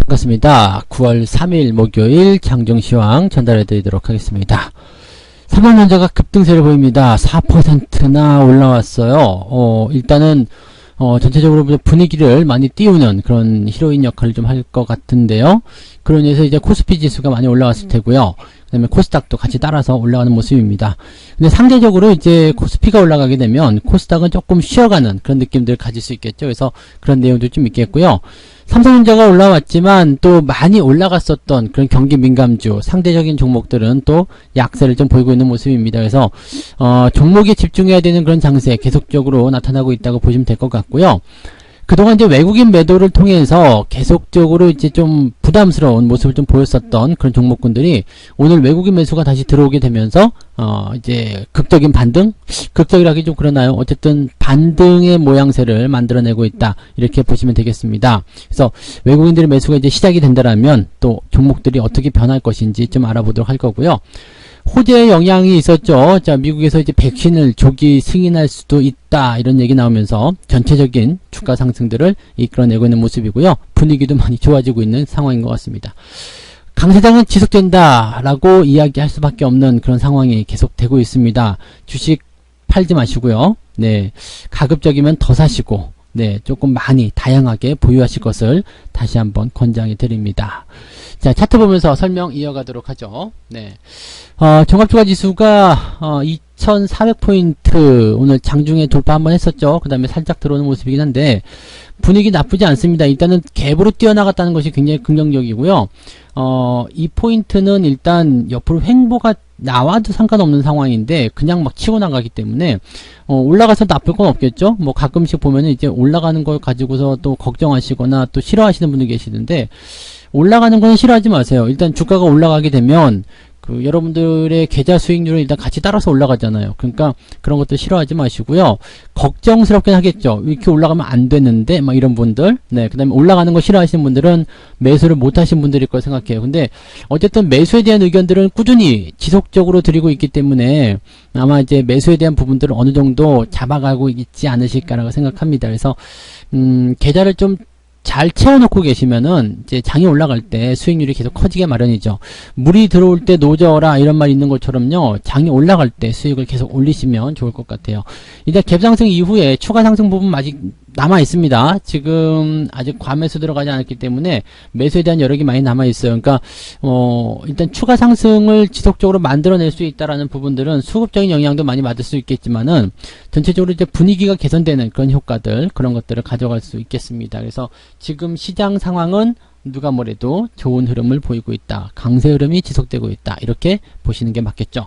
반갑습니다. 9월 3일 목요일 장중시황 전달해 드리도록 하겠습니다. 3월 원자가 급등세를 보입니다. 4%나 올라왔어요. 일단은 전체적으로 분위기를 많이 띄우는 그런 히로인 역할을 좀 할 것 같은데요. 그런 의미에서 이제 코스피 지수가 많이 올라왔을 테고요. 그 다음에 코스닥도 같이 따라서 올라가는 모습입니다. 근데 상대적으로 이제 코스피가 올라가게 되면 코스닥은 조금 쉬어가는 그런 느낌들을 가질 수 있겠죠. 그래서 그런 내용도 좀 있겠고요. 삼성전자가 올라왔지만 또 많이 올라갔었던 그런 경기 민감주 상대적인 종목들은 또 약세를 좀 보이고 있는 모습입니다. 그래서 종목에 집중해야 되는 그런 장세 계속적으로 나타나고 있다고 보시면 될 것 같고요. 그동안 이제 외국인 매도를 통해서 계속적으로 이제 좀 부담스러운 모습을 좀 보였었던 그런 종목군들이 오늘 외국인 매수가 다시 들어오게 되면서 이제 극적인 반등? 극적이라기 좀 그러나요? 어쨌든 반등의 모양새를 만들어내고 있다. 이렇게 보시면 되겠습니다. 그래서 외국인들의 매수가 이제 시작이 된다라면 또 종목들이 어떻게 변할 것인지 좀 알아보도록 할 거고요. 호재의 영향이 있었죠. 자, 미국에서 이제 백신을 조기 승인할 수도 있다. 이런 얘기 나오면서 전체적인 주가 상승들을 이끌어내고 있는 모습이고요. 분위기도 많이 좋아지고 있는 상황인 것 같습니다. 강세장은 지속된다. 라고 이야기할 수밖에 없는 그런 상황이 계속되고 있습니다. 주식 팔지 마시고요. 네. 가급적이면 더 사시고, 네. 조금 많이 다양하게 보유하실 것을 다시 한번 권장해 드립니다. 자, 차트 보면서 설명 이어가도록 하죠. 네. 종합주가 지수가 2400포인트 오늘 장중에 돌파 한번 했었죠. 그 다음에 살짝 들어오는 모습이긴 한데 분위기 나쁘지 않습니다. 일단은 갭으로 뛰어나갔다는 것이 굉장히 긍정적이고요. 이 포인트는 일단 옆으로 횡보가 나와도 상관없는 상황인데 그냥 막 치고 나가기 때문에 올라가서 나쁠 건 없겠죠. 뭐 가끔씩 보면은 이제 올라가는 걸 가지고서 또 걱정하시거나 또 싫어하시는 분들 계시는데 올라가는 건 싫어하지 마세요. 일단 주가가 올라가게 되면 여러분들의 계좌 수익률은 일단 같이 따라서 올라가잖아요. 그러니까 그런 것들 싫어하지 마시고요. 걱정스럽긴 하겠죠. 이렇게 올라가면 안 되는데 막 이런 분들. 네, 그다음에 올라가는 거 싫어하시는 분들은 매수를 못 하신 분들일 거 생각해요. 근데 어쨌든 매수에 대한 의견들은 꾸준히 지속적으로 드리고 있기 때문에 아마 이제 매수에 대한 부분들을 어느 정도 잡아가고 있지 않으실까라고 생각합니다. 그래서 계좌를 좀 잘 채워놓고 계시면은 이제 장이 올라갈 때 수익률이 계속 커지게 마련이죠. 물이 들어올 때 노져라 이런 말 있는 것처럼요. 장이 올라갈 때 수익을 계속 올리시면 좋을 것 같아요. 일단 갭 상승 이후에 추가 상승 부분 아직 남아 있습니다. 지금 아직 과매수 들어가지 않았기 때문에 매수에 대한 여력이 많이 남아 있어요. 그러니까 일단 추가 상승을 지속적으로 만들어낼 수 있다라는 부분들은 수급적인 영향도 많이 받을 수 있겠지만은 전체적으로 이제 분위기가 개선되는 그런 효과들 그런 것들을 가져갈 수 있겠습니다. 그래서 지금 시장 상황은 누가 뭐래도 좋은 흐름을 보이고 있다. 강세 흐름이 지속되고 있다. 이렇게 보시는 게 맞겠죠.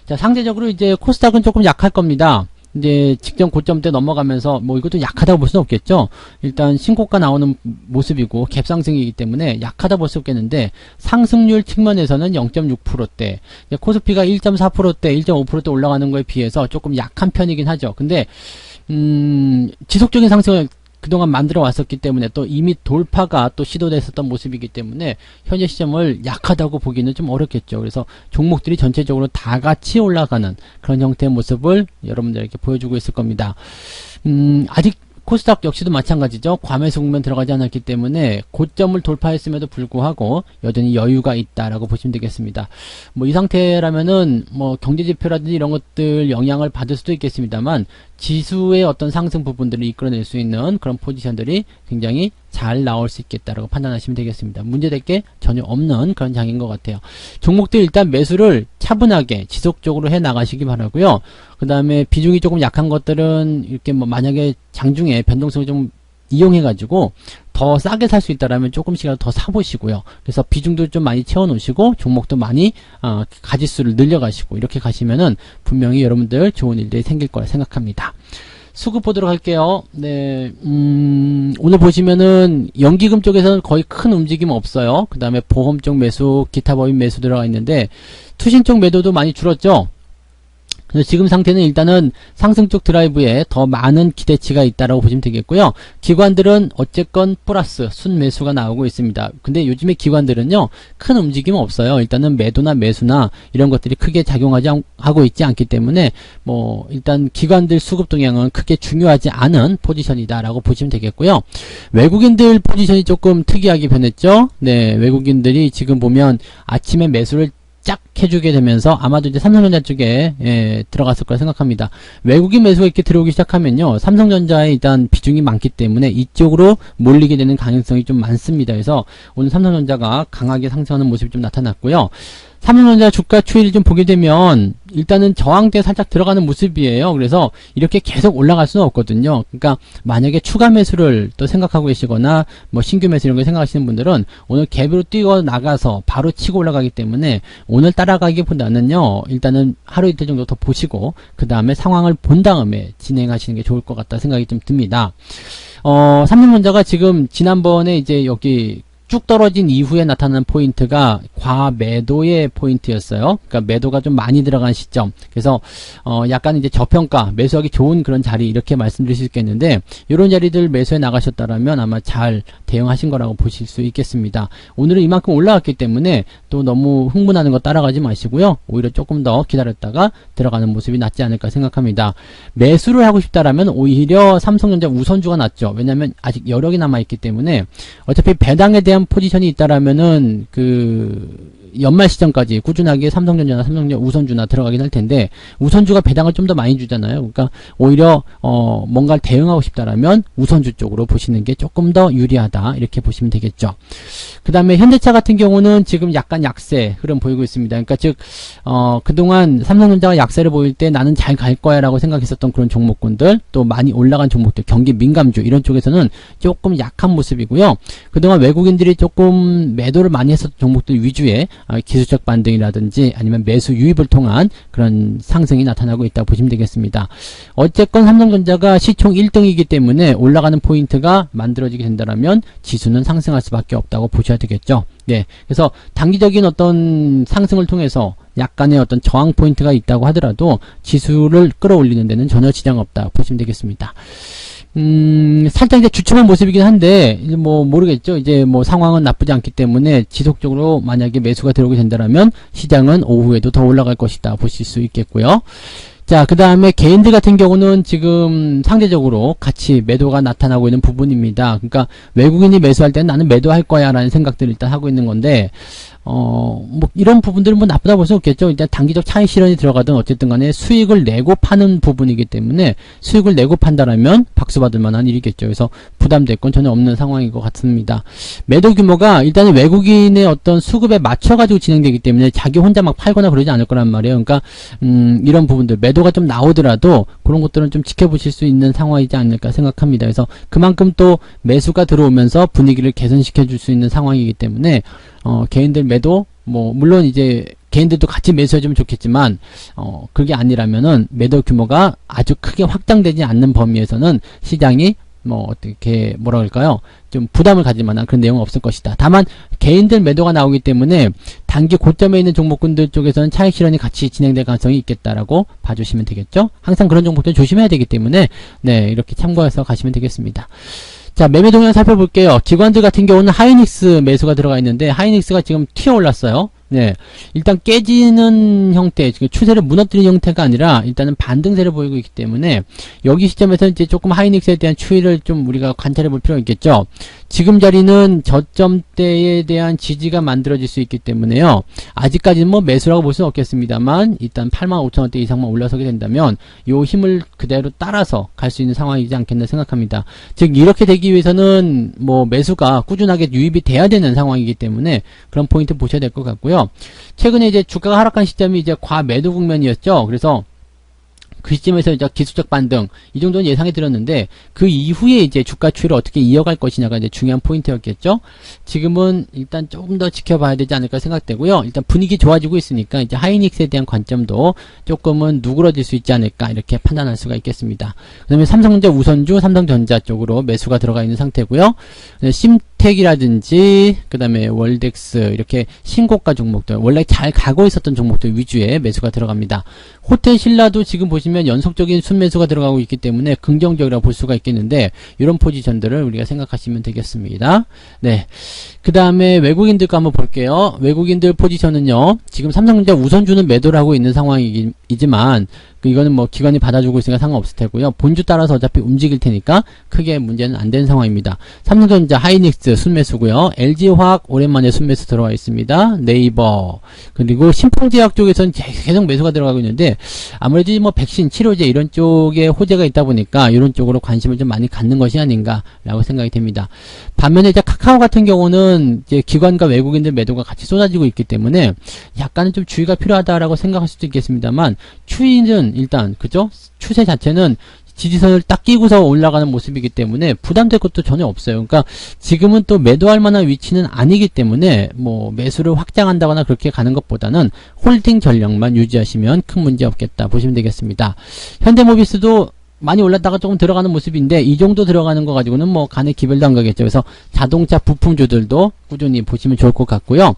자, 상대적으로 이제 코스닥은 조금 약할 겁니다. 이제 직전 고점대 넘어가면서 뭐 이것도 약하다고 볼 수는 없겠죠. 일단 신고가 나오는 모습이고 갭 상승이기 때문에 약하다 볼 수 없겠는데 상승률 측면에서는 0.6%대 코스피가 1.4%대 1.5%대 올라가는 거에 비해서 조금 약한 편이긴 하죠. 근데 지속적인 상승을 그동안 만들어 왔었기 때문에 또 이미 돌파가 또 시도됐었던 모습이기 때문에 현재 시점을 약하다고 보기는 좀 어렵겠죠. 그래서 종목들이 전체적으로 다 같이 올라가는 그런 형태의 모습을 여러분들에게 보여주고 있을 겁니다. 아직 코스닥 역시도 마찬가지죠. 과매수 국면 들어가지 않았기 때문에 고점을 돌파했음에도 불구하고 여전히 여유가 있다라고 보시면 되겠습니다. 뭐 이 상태라면은 뭐 경제지표라든지 이런 것들 영향을 받을 수도 있겠습니다만 지수의 어떤 상승 부분들을 이끌어낼 수 있는 그런 포지션들이 굉장히 잘 나올 수 있겠다라고 판단하시면 되겠습니다. 문제될 게 전혀 없는 그런 장인 것 같아요. 종목들 일단 매수를 차분하게 지속적으로 해 나가시기 바라고요. 그 다음에 비중이 조금 약한 것들은 이렇게 뭐 만약에 장중에 변동성을 좀 이용해가지고 더 싸게 살 수 있다라면 조금씩이라도 더 사보시고요. 그래서 비중도 좀 많이 채워놓으시고 종목도 많이 가지수를 늘려가시고 이렇게 가시면은 분명히 여러분들 좋은 일들이 생길 거라 생각합니다. 수급 보도록 할게요. 네, 오늘 보시면은 연기금 쪽에서는 거의 큰 움직임 없어요. 그 다음에 보험 쪽 매수, 기타 법인 매수 들어가 있는데 투신 쪽 매도도 많이 줄었죠. 그래서 지금 상태는 일단은 상승 쪽 드라이브에 더 많은 기대치가 있다라고 보시면 되겠고요. 기관들은 어쨌건 플러스 순매수가 나오고 있습니다. 근데 요즘에 기관들은요, 큰 움직임 없어요. 일단은 매도나 매수나 이런 것들이 크게 하고 있지 않기 때문에 뭐 일단 기관들 수급 동향은 크게 중요하지 않은 포지션이다라고 보시면 되겠고요. 외국인들 포지션이 조금 특이하게 변했죠. 네, 외국인들이 지금 보면 아침에 매수를 쫙 해주게 되면서 아마도 이제 삼성전자 쪽에 들어갔을 거라 생각합니다. 외국인 매수가 이렇게 들어오기 시작하면요, 삼성전자에 일단 비중이 많기 때문에 이쪽으로 몰리게 되는 가능성이 좀 많습니다. 그래서 오늘 삼성전자가 강하게 상승하는 모습이 좀 나타났고요. 삼성전자 주가 추이를 좀 보게 되면 일단은 저항대에 살짝 들어가는 모습이에요. 그래서 이렇게 계속 올라갈 수는 없거든요. 그러니까 만약에 추가 매수를 또 생각하고 계시거나 뭐 신규 매수 이런 거 생각하시는 분들은 오늘 갭으로 뛰어 나가서 바로 치고 올라가기 때문에 오늘 따라가기보다는요, 일단은 하루 이틀 정도 더 보시고 그 다음에 상황을 본 다음에 진행하시는 게 좋을 것 같다 생각이 좀 듭니다. 삼성전자가 지금 지난번에 이제 여기 쭉 떨어진 이후에 나타나는 포인트가 과매도의 포인트였어요. 그러니까 매도가 좀 많이 들어간 시점. 그래서 약간 이제 저평가, 매수하기 좋은 그런 자리 이렇게 말씀드릴 수 있겠는데, 이런 자리들 매수해 나가셨다라면 아마 잘 대응하신 거라고 보실 수 있겠습니다. 오늘은 이만큼 올라왔기 때문에 또 너무 흥분하는 거 따라가지 마시고요. 오히려 조금 더 기다렸다가 들어가는 모습이 낫지 않을까 생각합니다. 매수를 하고 싶다라면 오히려 삼성전자 우선주가 낫죠. 왜냐하면 아직 여력이 남아있기 때문에 어차피 배당에 대한 포지션이 있다라면은 연말 시점까지 꾸준하게 삼성전자나 삼성전자 우선주나 들어가긴 할 텐데, 우선주가 배당을 좀 더 많이 주잖아요. 그러니까 오히려 뭔가를 대응하고 싶다라면 우선주 쪽으로 보시는 게 조금 더 유리하다 이렇게 보시면 되겠죠. 그 다음에 현대차 같은 경우는 지금 약간 약세 흐름 보이고 있습니다. 그러니까 즉 그동안 삼성전자가 약세를 보일 때 나는 잘 갈 거야 라고 생각했었던 그런 종목군들, 또 많이 올라간 종목들, 경기 민감주 이런 쪽에서는 조금 약한 모습이고요. 그동안 외국인들이 조금 매도를 많이 했었던 종목들 위주의 기술적 반등이라든지 아니면 매수 유입을 통한 그런 상승이 나타나고 있다고 보시면 되겠습니다. 어쨌건 삼성전자가 시총 1등이기 때문에 올라가는 포인트가 만들어지게 된다면 지수는 상승할 수밖에 없다고 보셔야 되겠죠. 네, 그래서 단기적인 어떤 상승을 통해서 약간의 어떤 저항 포인트가 있다고 하더라도 지수를 끌어올리는 데는 전혀 지장 없다 보시면 되겠습니다. 살짝 이제 주춤한 모습이긴 한데, 뭐, 모르겠죠. 이제 뭐 상황은 나쁘지 않기 때문에 지속적으로 만약에 매수가 들어오게 된다면 시장은 오후에도 더 올라갈 것이다 보실 수 있겠고요. 자, 그 다음에 개인들 같은 경우는 지금 상대적으로 같이 매도가 나타나고 있는 부분입니다. 그러니까 외국인이 매수할 때는 나는 매도할 거야 라는 생각들을 일단 하고 있는 건데, 뭐 이런 부분들은 뭐 나쁘다 볼 수 없겠죠. 일단 단기적 차익 실현이 들어가든 어쨌든 간에 수익을 내고 파는 부분이기 때문에 수익을 내고 판다라면 박수 받을 만한 일이겠죠. 그래서 부담될 건 전혀 없는 상황인 것 같습니다. 매도 규모가 일단은 외국인의 어떤 수급에 맞춰가지고 진행되기 때문에 자기 혼자 막 팔거나 그러지 않을 거란 말이에요. 그러니까 이런 부분들 매도가 좀 나오더라도 그런 것들은 좀 지켜보실 수 있는 상황이지 않을까 생각합니다. 그래서 그만큼 또 매수가 들어오면서 분위기를 개선시켜 줄 수 있는 상황이기 때문에 개인들 매도, 뭐, 물론 이제, 개인들도 같이 매수해주면 좋겠지만, 그게 아니라면은, 매도 규모가 아주 크게 확장되지 않는 범위에서는 시장이, 뭐, 어떻게, 뭐라 그럴까요? 좀 부담을 가질 만한 그런 내용은 없을 것이다. 다만, 개인들 매도가 나오기 때문에, 단기 고점에 있는 종목군들 쪽에서는 차익 실현이 같이 진행될 가능성이 있겠다라고 봐주시면 되겠죠? 항상 그런 종목들 조심해야 되기 때문에, 네, 이렇게 참고해서 가시면 되겠습니다. 자, 매매 동향 살펴볼게요. 기관들 같은 경우는 하이닉스 매수가 들어가 있는데, 하이닉스가 지금 튀어 올랐어요. 네. 일단 깨지는 형태, 추세를 무너뜨리는 형태가 아니라, 일단은 반등세를 보이고 있기 때문에, 여기 시점에서 이제 조금 하이닉스에 대한 추이를 좀 우리가 관찰해 볼 필요가 있겠죠. 지금 자리는 저점대에 대한 지지가 만들어질 수 있기 때문에요. 아직까지는 뭐 매수라고 볼 수는 없겠습니다만, 일단 85,000원대 이상만 올라서게 된다면, 요 힘을 그대로 따라서 갈 수 있는 상황이지 않겠나 생각합니다. 즉, 이렇게 되기 위해서는 뭐 매수가 꾸준하게 유입이 돼야 되는 상황이기 때문에, 그런 포인트 보셔야 될 것 같고요. 최근에 이제 주가가 하락한 시점이 이제 과매도 국면이었죠. 그래서 그 시점에서 이제 기술적 반등 이 정도는 예상이 들었는데 그 이후에 이제 주가 추이를 어떻게 이어갈 것이냐가 이제 중요한 포인트였겠죠. 지금은 일단 조금 더 지켜봐야 되지 않을까 생각되고요. 일단 분위기 좋아지고 있으니까 이제 하이닉스에 대한 관점도 조금은 누그러질 수 있지 않을까 이렇게 판단할 수가 있겠습니다. 그다음에 삼성전자 우선주 삼성전자 쪽으로 매수가 들어가 있는 상태고요. 주택이라든지 그다음에 월덱스 이렇게 신고가 종목들 원래 잘 가고 있었던 종목들 위주의 매수가 들어갑니다. 호텔 신라도 지금 보시면 연속적인 순매수가 들어가고 있기 때문에 긍정적이라고 볼 수가 있겠는데 이런 포지션들을 우리가 생각하시면 되겠습니다. 네, 그 다음에 외국인들 거 한번 볼게요. 외국인들 포지션은요, 지금 삼성전자 우선주는 매도를 하고 있는 상황이지만 이거는 뭐 기관이 받아주고 있으니까 상관없을 테고요. 본주 따라서 어차피 움직일 테니까 크게 문제는 안 되는 상황입니다. 삼성전자, 하이닉스 순매수고요. LG화학 오랜만에 순매수 들어와 있습니다. 네이버, 그리고 신풍제약 쪽에서는 계속 매수가 들어가고 있는데 아무래도 뭐 백신, 치료제 이런 쪽에 호재가 있다 보니까 이런 쪽으로 관심을 좀 많이 갖는 것이 아닌가라고 생각이 됩니다. 반면에 이제 카카오 같은 경우는 이제 기관과 외국인들 매도가 같이 쏟아지고 있기 때문에 약간은 좀 주의가 필요하다라고 생각할 수도 있겠습니다만 추이는 일단 그죠? 추세 자체는 지지선을 딱 끼고서 올라가는 모습이기 때문에 부담될 것도 전혀 없어요. 그러니까 지금은 또 매도할 만한 위치는 아니기 때문에 뭐 매수를 확장한다거나 그렇게 가는 것보다는 홀딩 전략만 유지하시면 큰 문제 없겠다 보시면 되겠습니다. 현대모비스도 많이 올랐다가 조금 들어가는 모습인데 이 정도 들어가는 거 가지고는 뭐 간에 기별도 안 가겠죠. 그래서 자동차 부품주들도 꾸준히 보시면 좋을 것 같고요.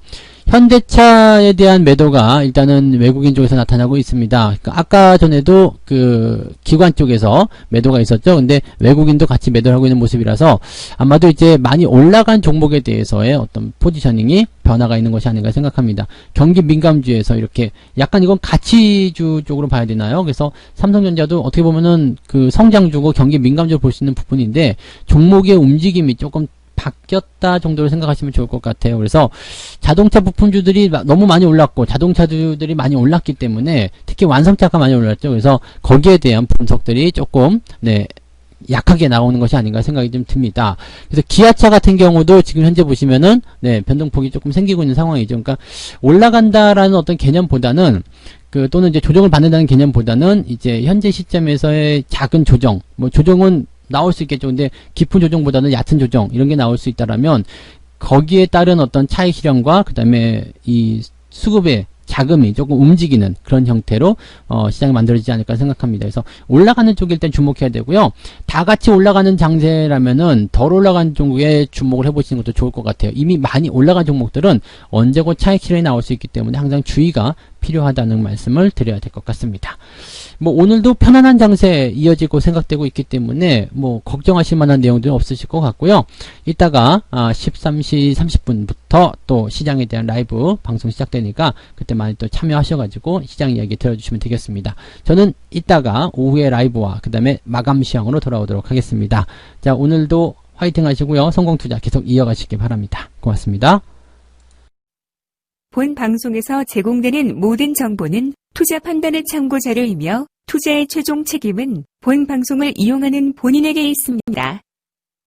현대차에 대한 매도가 일단은 외국인 쪽에서 나타나고 있습니다. 그러니까 아까 전에도 그 기관 쪽에서 매도가 있었죠. 근데 외국인도 같이 매도를 하고 있는 모습이라서 아마도 이제 많이 올라간 종목에 대해서의 어떤 포지셔닝이 변화가 있는 것이 아닌가 생각합니다. 경기 민감주에서 이렇게 약간 이건 가치주 쪽으로 봐야 되나요? 그래서 삼성전자도 어떻게 보면은 그 성장주고 경기 민감주로 볼 수 있는 부분인데 종목의 움직임이 조금 바뀌었다 정도로 생각하시면 좋을 것 같아요. 그래서 자동차 부품주들이 너무 많이 올랐고 자동차주들이 많이 올랐기 때문에 특히 완성차가 많이 올랐죠. 그래서 거기에 대한 분석들이 조금 약하게 나오는 것이 아닌가 생각이 좀 듭니다. 그래서 기아차 같은 경우도 지금 현재 보시면은 변동폭이 조금 생기고 있는 상황이죠. 그러니까 올라간다라는 어떤 개념보다는 또는 이제 조정을 받는다는 개념보다는 이제 현재 시점에서의 작은 조정, 뭐 조정은 나올 수 있겠죠. 근데 깊은 조정보다는 얕은 조정 이런 게 나올 수 있다라면 거기에 따른 어떤 차익 실현과 그 다음에 이 수급의 자금이 조금 움직이는 그런 형태로 시장이 만들어지지 않을까 생각합니다. 그래서 올라가는 쪽에 일단 주목해야 되고요. 다 같이 올라가는 장세라면은 덜 올라간 종목에 주목을 해보시는 것도 좋을 것 같아요. 이미 많이 올라간 종목들은 언제고 차익 실현이 나올 수 있기 때문에 항상 주의가 필요하다는 말씀을 드려야 될 것 같습니다. 뭐 오늘도 편안한 장세 이어지고 생각되고 있기 때문에 뭐 걱정하실 만한 내용들은 없으실 것 같고요. 이따가 13시 30분부터 또 시장에 대한 라이브 방송 시작되니까 그때 많이 또 참여하셔가지고 시장 이야기 들어주시면 되겠습니다. 저는 이따가 오후에 라이브와 그 다음에 마감 시황으로 돌아오도록 하겠습니다. 자, 오늘도 화이팅 하시고요. 성공투자 계속 이어가시기 바랍니다. 고맙습니다. 본 방송에서 제공되는 모든 정보는 투자 판단의 참고 자료이며 투자의 최종 책임은 본 방송을 이용하는 본인에게 있습니다.